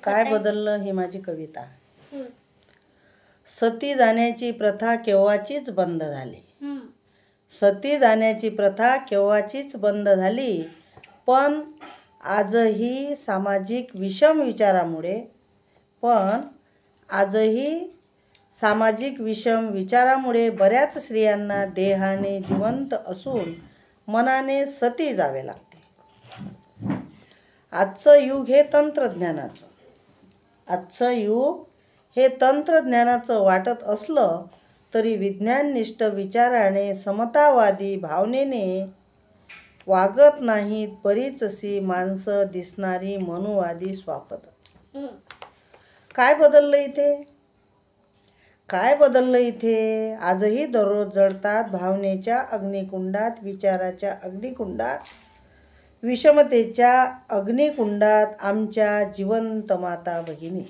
काय बदललं ही माझी कविता. सती जाण्याची प्रथा केव्हाचीच बंद झाली. सती जाण्याची प्रथा केव्हाचीच बंद झाली. पण आजही सामाजिक विषम विचारामुळे बऱ्याच स्त्रियांना देहाने जिवंत असून मनाने सती जावे लागते. आजचं युग हे तंत्रज्ञानाचं वाटत असलं तरी विज्ञाननिष्ठ विचाराने समतावादी भावनेने वागत नाहीत बरीचशी माणसं दिसणारी मनुवादी स्वापद. काय बदललं इथे? आजही दररोज जळतात भावनेच्या अग्निकुंडात, विचाराच्या अग्निकुंडात, विषमतेच्या अग्निकुंडात आमच्या जिवंत माता भगिनी.